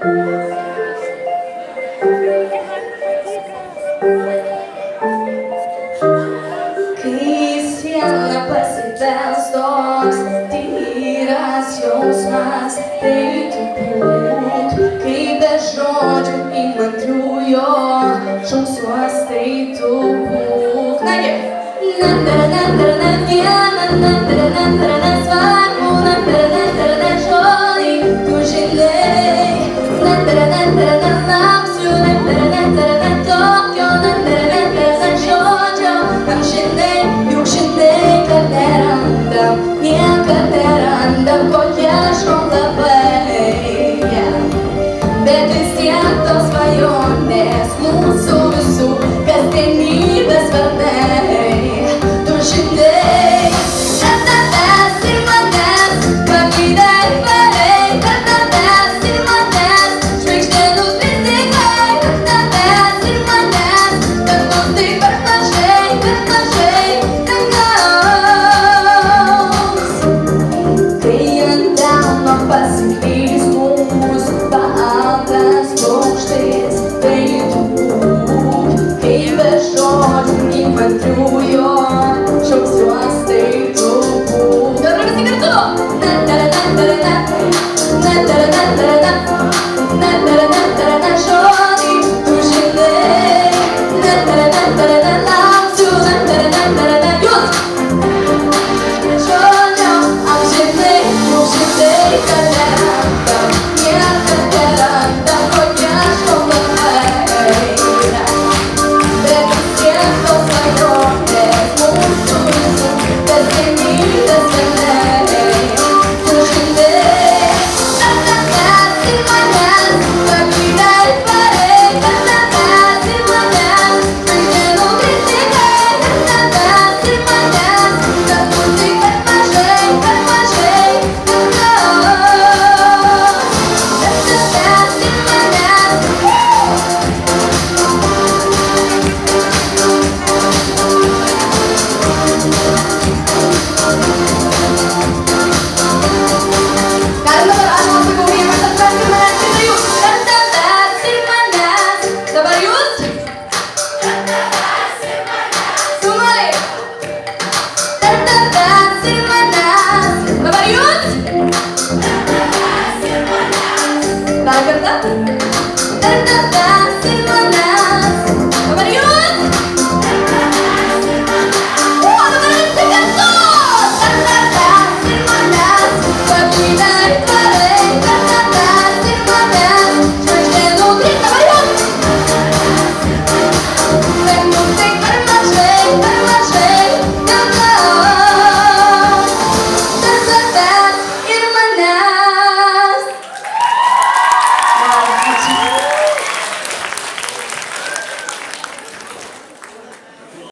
Kai siena pasibels toks tyras jausmas, tai turbūt, kai be žodžių įmantriųjo šauksiuos, tai tu būk. Nagi! Na viena, nesvarbu, žodžiai, tu žinai. Lauksiu, tokio, žodžio, amžinai, juk žinai, kad nerandam, niekad nerandam, kokie ieškom labai. Bet vis tiek tos svajonės mūsų visų kasdienybės vardai. Tu žinai, kad tavęs ir manęs pavydai pareik, kad tavęs ir manęs žvaigždė nukristikai, kad tavęs ir manęs, kad mums tai per mažai dangaus. Kai ant delno pasiklys mūsų baltas paukštis, tai turbūt, kai be žodžių įmantriųjo šauksiuos, tai turbūt. Dabar visi kartu! Žodžiai, tu žinai. Lauksiu, jūs! Žodžio, amžinai, juk žinai, kad nerandam, niekad nerandam, kokie ieškom labai. Bet vis tiek tos svajonės mūsų visų kasdienybės vardai. Tu žinai, kad tavęs ir manęs pavydai pareik, kad tavęs ir manęs žvaigždė nukristikai, kad tavęs ir manęs, kad mums tai per mažai dangaus. Kad tavęs ir manęs. Galim dabar aš pasakau vienas, atverskit manęs, kita jūs. Kad tavęs ir manęs. Dabar jūs. Sumaliai. Kad tavęs ir manęs. Dabar jūs. Dar kartą.